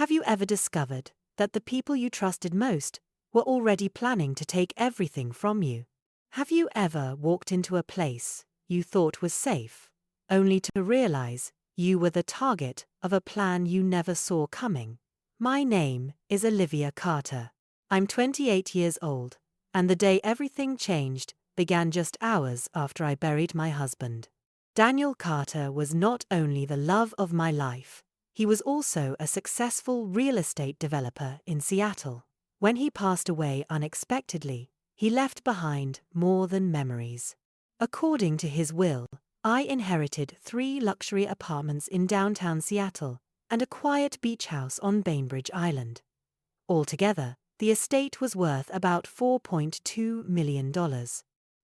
Have you ever discovered that the people you trusted most were already planning to take everything from you? Have you ever walked into a place you thought was safe, only to realize you were the target of a plan you never saw coming? My name is Olivia Carter. I'm 28 years old, and the day everything changed began just hours after I buried my husband. Daniel Carter was not only the love of my life, he was also a successful real estate developer in Seattle. When he passed away unexpectedly, he left behind more than memories. According to his will, I inherited 3 luxury apartments in downtown Seattle and a quiet beach house on Bainbridge Island. Altogether, the estate was worth about $4.2 million.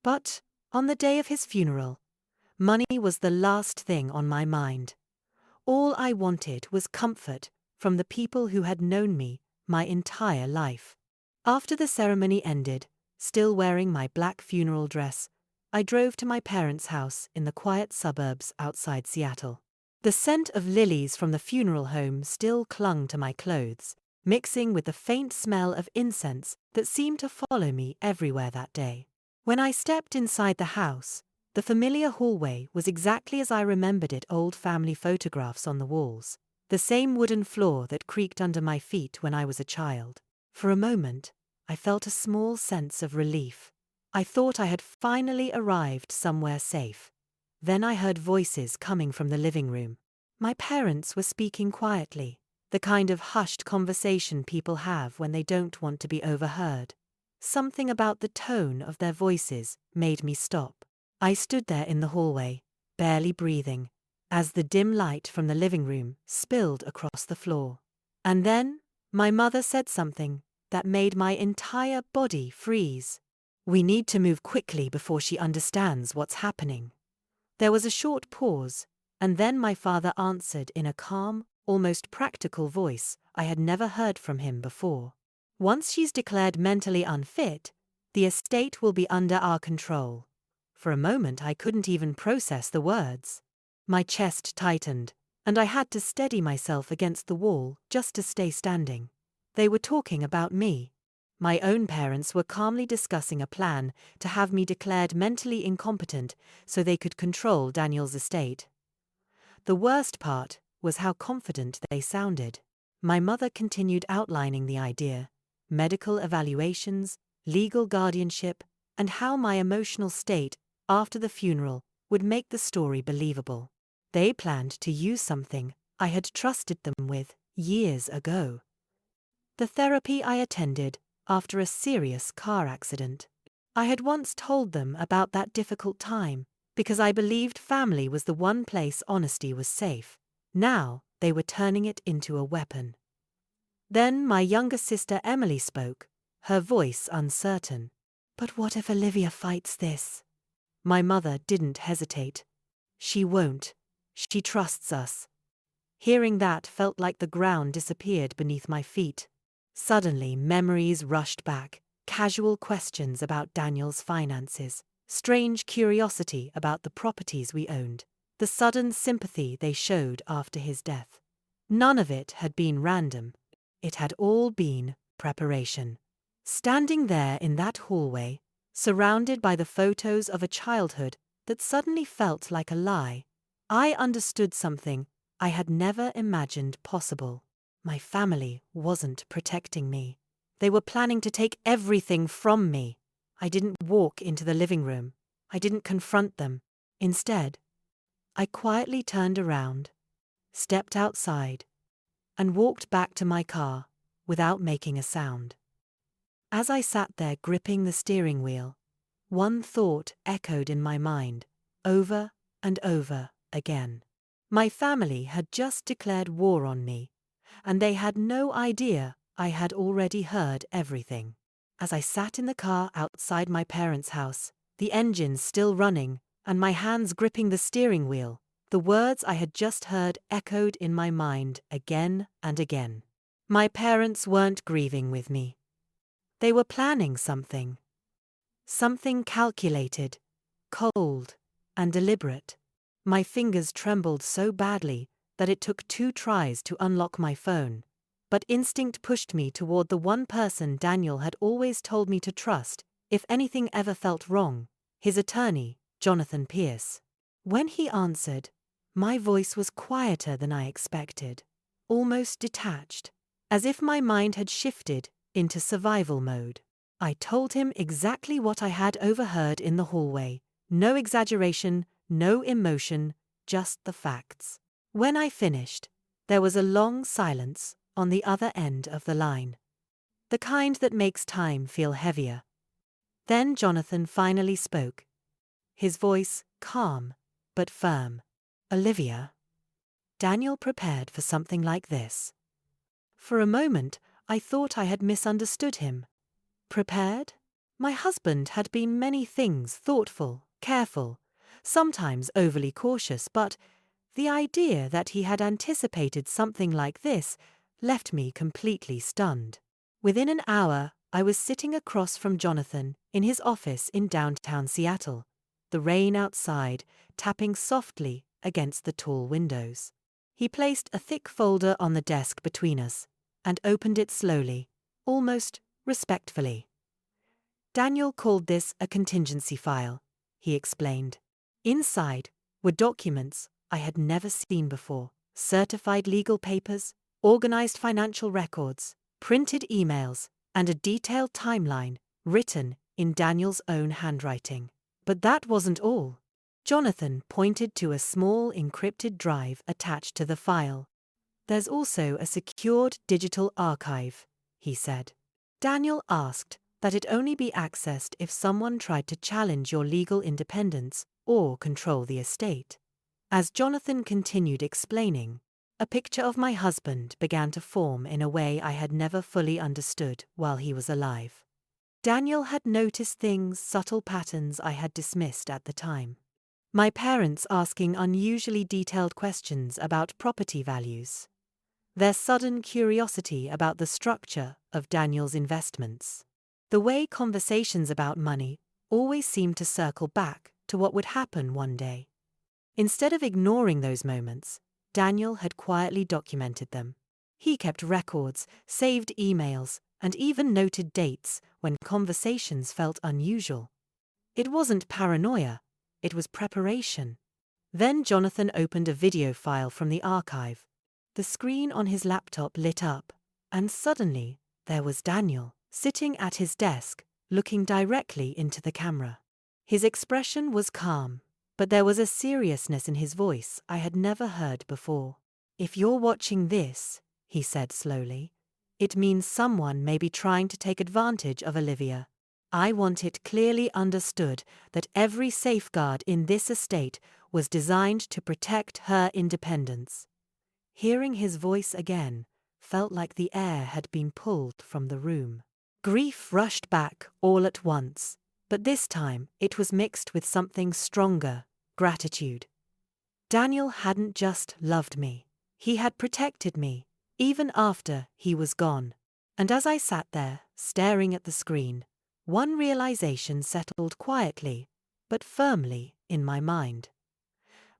But, on the day of his funeral, money was the last thing on my mind. All I wanted was comfort from the people who had known me my entire life. After the ceremony ended, still wearing my black funeral dress, I drove to my parents' house in the quiet suburbs outside Seattle. The scent of lilies from the funeral home still clung to my clothes, mixing with the faint smell of incense that seemed to follow me everywhere that day. When I stepped inside the house, the familiar hallway was exactly as I remembered it, old family photographs on the walls, the same wooden floor that creaked under my feet when I was a child. For a moment, I felt a small sense of relief. I thought I had finally arrived somewhere safe. Then I heard voices coming from the living room. My parents were speaking quietly, the kind of hushed conversation people have when they don't want to be overheard. Something about the tone of their voices made me stop. I stood there in the hallway, barely breathing, as the dim light from the living room spilled across the floor. And then, my mother said something that made my entire body freeze. "We need to move quickly before she understands what's happening." There was a short pause, and then my father answered in a calm, almost practical voice I had never heard from him before. "Once she's declared mentally unfit, the estate will be under our control." For a moment I couldn't even process the words. My chest tightened, and I had to steady myself against the wall just to stay standing. They were talking about me. My own parents were calmly discussing a plan to have me declared mentally incompetent so they could control Daniel's estate. The worst part was how confident they sounded. My mother continued outlining the idea: medical evaluations, legal guardianship, and how my emotional state after the funeral would make the story believable. They planned to use something I had trusted them with years ago. The therapy I attended after a serious car accident. I had once told them about that difficult time because I believed family was the one place honesty was safe. Now they were turning it into a weapon. Then my younger sister Emily spoke, her voice uncertain. "But what if Olivia fights this?" My mother didn't hesitate. "She won't. She trusts us." Hearing that felt like the ground disappeared beneath my feet. Suddenly, memories rushed back, casual questions about Daniel's finances, strange curiosity about the properties we owned, the sudden sympathy they showed after his death. None of it had been random. It had all been preparation. Standing there in that hallway, surrounded by the photos of a childhood that suddenly felt like a lie, I understood something I had never imagined possible. My family wasn't protecting me. They were planning to take everything from me. I didn't walk into the living room. I didn't confront them. Instead, I quietly turned around, stepped outside, and walked back to my car without making a sound. As I sat there gripping the steering wheel, one thought echoed in my mind, over and over again. My family had just declared war on me, and they had no idea I had already heard everything. As I sat in the car outside my parents' house, the engine still running and my hands gripping the steering wheel, the words I had just heard echoed in my mind again and again. My parents weren't grieving with me. They were planning something. Something calculated, cold, and deliberate. My fingers trembled so badly that it took 2 tries to unlock my phone, but instinct pushed me toward the one person Daniel had always told me to trust if anything ever felt wrong, his attorney, Jonathan Pierce. When he answered, my voice was quieter than I expected, almost detached, as if my mind had shifted into survival mode. I told him exactly what I had overheard in the hallway. No exaggeration, no emotion, just the facts. When I finished, there was a long silence on the other end of the line. The kind that makes time feel heavier. Then Jonathan finally spoke. His voice calm, but firm. Olivia. Daniel prepared for something like this. For a moment, I thought I had misunderstood him. Prepared? My husband had been many things: thoughtful, careful, sometimes overly cautious, but the idea that he had anticipated something like this left me completely stunned. Within an hour, I was sitting across from Jonathan in his office in downtown Seattle, the rain outside tapping softly against the tall windows. He placed a thick folder on the desk between us and opened it slowly, almost respectfully. Daniel called this a contingency file, he explained. Inside were documents I had never seen before: certified legal papers, organized financial records, printed emails, and a detailed timeline written in Daniel's own handwriting. But that wasn't all. Jonathan pointed to a small encrypted drive attached to the file. There's also a secured digital archive, he said. Daniel asked that it only be accessed if someone tried to challenge your legal independence or control the estate. As Jonathan continued explaining, a picture of my husband began to form in a way I had never fully understood while he was alive. Daniel had noticed things, subtle patterns I had dismissed at the time. My parents asking unusually detailed questions about property values. Their sudden curiosity about the structure of Daniel's investments. The way conversations about money always seemed to circle back to what would happen one day. Instead of ignoring those moments, Daniel had quietly documented them. He kept records, saved emails, and even noted dates when conversations felt unusual. It wasn't paranoia, it was preparation. Then Jonathan opened a video file from the archive. The screen on his laptop lit up, and suddenly there was Daniel, sitting at his desk, looking directly into the camera. His expression was calm, but there was a seriousness in his voice I had never heard before. If you're watching this, he said slowly, it means someone may be trying to take advantage of Olivia. I want it clearly understood that every safeguard in this estate was designed to protect her independence. Hearing his voice again felt like the air had been pulled from the room. Grief rushed back all at once, but this time it was mixed with something stronger: gratitude. Daniel hadn't just loved me, he had protected me, even after he was gone. And as I sat there, staring at the screen, one realization settled quietly, but firmly in my mind.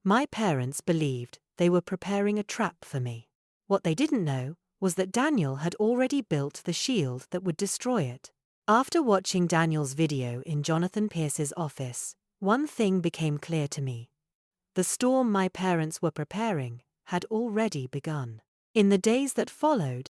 My parents believed they were preparing a trap for me. What they didn't know was that Daniel had already built the shield that would destroy it. After watching Daniel's video in Jonathan Pierce's office, one thing became clear to me. The storm my parents were preparing had already begun. In the days that followed,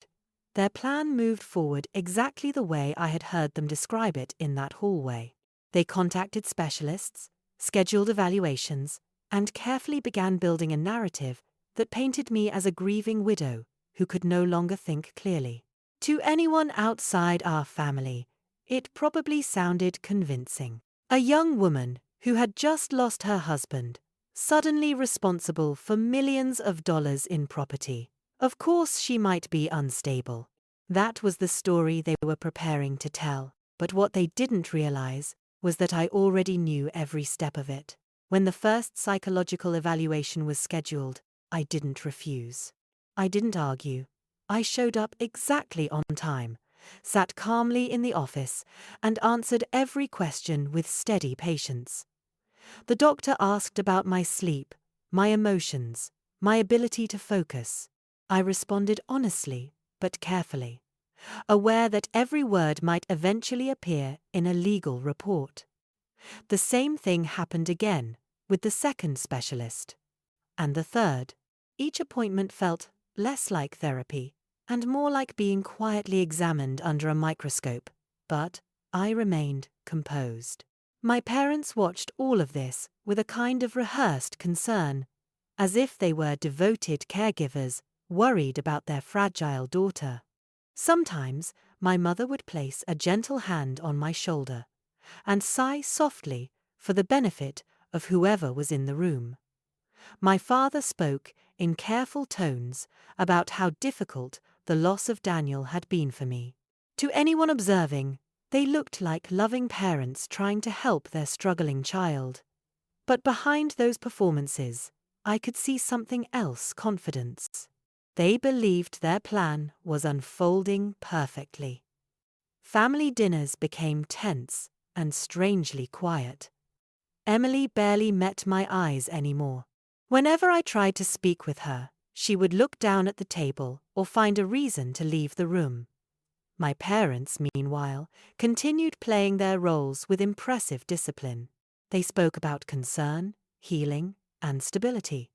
their plan moved forward exactly the way I had heard them describe it in that hallway. They contacted specialists, scheduled evaluations, and carefully began building a narrative that painted me as a grieving widow who could no longer think clearly. To anyone outside our family, it probably sounded convincing. A young woman who had just lost her husband, suddenly responsible for millions of dollars in property. Of course she might be unstable. That was the story they were preparing to tell. But what they didn't realize was that I already knew every step of it. When the first psychological evaluation was scheduled, I didn't refuse. I didn't argue. I showed up exactly on time, sat calmly in the office, and answered every question with steady patience. The doctor asked about my sleep, my emotions, my ability to focus. I responded honestly, but carefully, aware that every word might eventually appear in a legal report. The same thing happened again with the second specialist, and the third. Each appointment felt less like therapy and more like being quietly examined under a microscope, but I remained composed. My parents watched all of this with a kind of rehearsed concern, as if they were devoted caregivers worried about their fragile daughter. Sometimes my mother would place a gentle hand on my shoulder and sigh softly for the benefit of whoever was in the room. My father spoke in careful tones about how difficult the loss of Daniel had been for me. To anyone observing, they looked like loving parents trying to help their struggling child. But behind those performances, I could see something else: confidence. They believed their plan was unfolding perfectly. Family dinners became tense and strangely quiet. Emily barely met my eyes anymore. Whenever I tried to speak with her, she would look down at the table or find a reason to leave the room. My parents, meanwhile, continued playing their roles with impressive discipline. They spoke about concern, healing, and stability.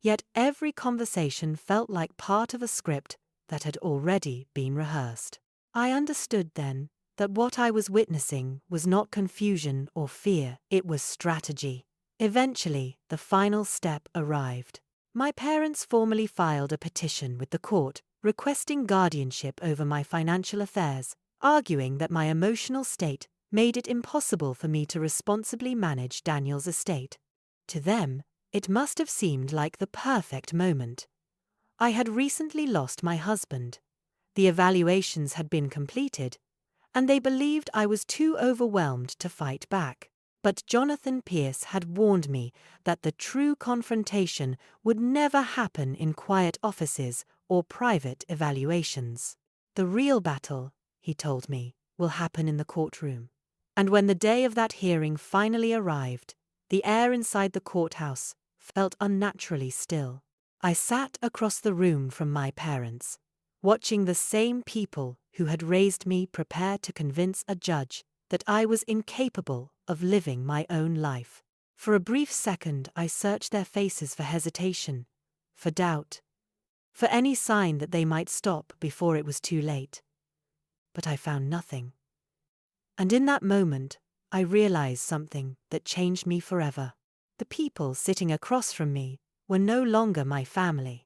Yet every conversation felt like part of a script that had already been rehearsed. I understood then that what I was witnessing was not confusion or fear, it was strategy. Eventually, the final step arrived. My parents formally filed a petition with the court requesting guardianship over my financial affairs, arguing that my emotional state made it impossible for me to responsibly manage Daniel's estate. To them, it must have seemed like the perfect moment. I had recently lost my husband, the evaluations had been completed, and they believed I was too overwhelmed to fight back. But Jonathan Pierce had warned me that the true confrontation would never happen in quiet offices or private evaluations. The real battle, he told me, will happen in the courtroom. And when the day of that hearing finally arrived, the air inside the courthouse felt unnaturally still. I sat across the room from my parents, watching the same people who had raised me prepare to convince a judge that I was incapable of living my own life. For a brief second I searched their faces for hesitation, for doubt, for any sign that they might stop before it was too late. But I found nothing. And in that moment, I realized something that changed me forever. The people sitting across from me were no longer my family.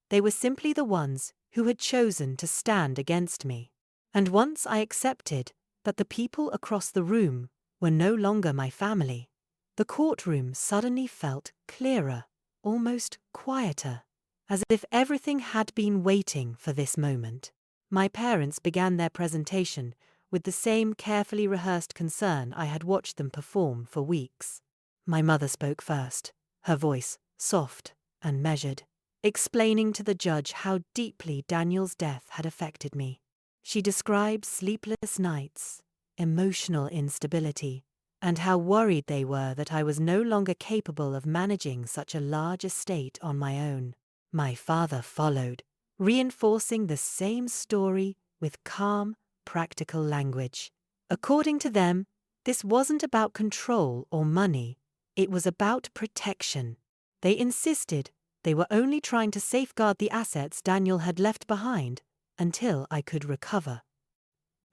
They were simply the ones who had chosen to stand against me. And once I accepted that the people across the room were no longer my family, the courtroom suddenly felt clearer, almost quieter, as if everything had been waiting for this moment. My parents began their presentation with the same carefully rehearsed concern I had watched them perform for weeks. My mother spoke first, her voice soft and measured, explaining to the judge how deeply Daniel's death had affected me. She described sleepless nights, emotional instability, and how worried they were that I was no longer capable of managing such a large estate on my own. My father followed, reinforcing the same story with calm, practical language. According to them, this wasn't about control or money, it was about protection. They insisted they were only trying to safeguard the assets Daniel had left behind until I could recover.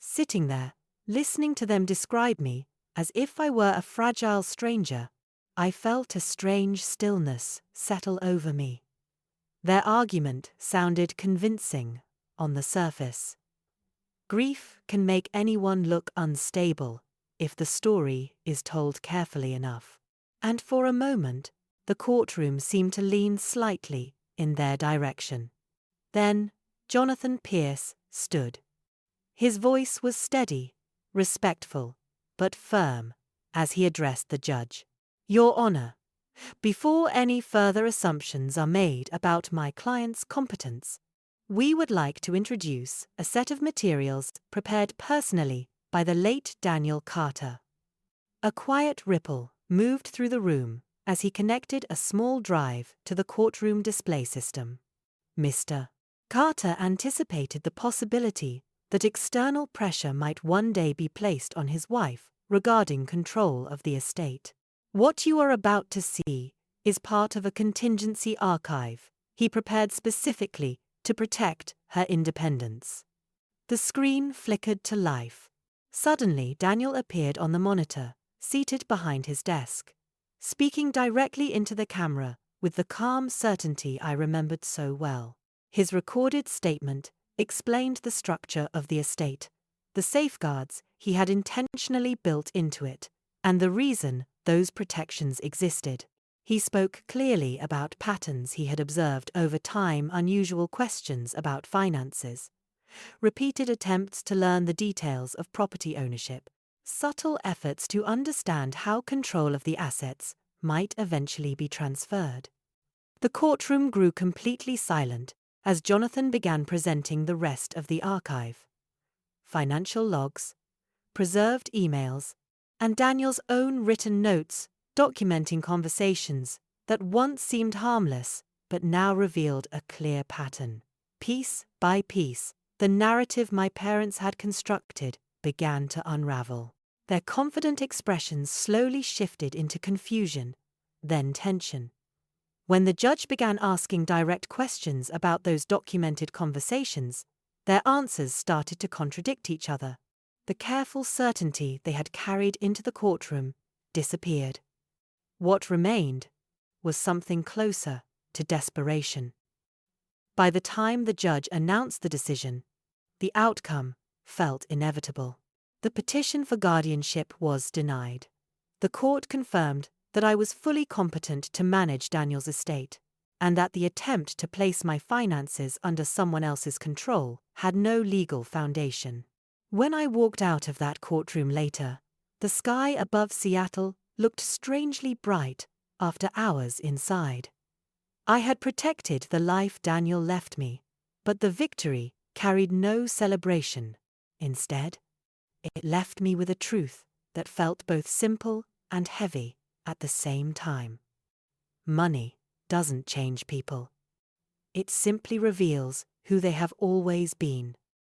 Sitting there, listening to them describe me as if I were a fragile stranger, I felt a strange stillness settle over me. Their argument sounded convincing on the surface. Grief can make anyone look unstable if the story is told carefully enough. And for a moment, the courtroom seemed to lean slightly in their direction. Then Jonathan Pierce stood. His voice was steady, respectful, but firm as he addressed the judge. Your Honor, before any further assumptions are made about my client's competence, we would like to introduce a set of materials prepared personally by the late Daniel Carter. A quiet ripple moved through the room as he connected a small drive to the courtroom display system. Mr. Carter anticipated the possibility that external pressure might one day be placed on his wife regarding control of the estate. What you are about to see is part of a contingency archive he prepared specifically to protect her independence. The screen flickered to life. Suddenly, Daniel appeared on the monitor, seated behind his desk, speaking directly into the camera with the calm certainty I remembered so well. His recorded statement explained the structure of the estate, the safeguards he had intentionally built into it, and the reason those protections existed. He spoke clearly about patterns he had observed over time, unusual questions about finances, repeated attempts to learn the details of property ownership, subtle efforts to understand how control of the assets might eventually be transferred. The courtroom grew completely silent as Jonathan began presenting the rest of the archive. Financial logs, preserved emails, and Daniel's own written notes documenting conversations that once seemed harmless but now revealed a clear pattern. Piece by piece, the narrative my parents had constructed began to unravel. Their confident expressions slowly shifted into confusion, then tension. When the judge began asking direct questions about those documented conversations, their answers started to contradict each other. The careful certainty they had carried into the courtroom disappeared. What remained was something closer to desperation. By the time the judge announced the decision, the outcome felt inevitable. The petition for guardianship was denied. The court confirmed that I was fully competent to manage Daniel's estate, and that the attempt to place my finances under someone else's control had no legal foundation. When I walked out of that courtroom later, the sky above Seattle looked strangely bright after hours inside. I had protected the life Daniel left me, but the victory carried no celebration. Instead, it left me with a truth that felt both simple and heavy at the same time. Money doesn't change people. It simply reveals who they have always been.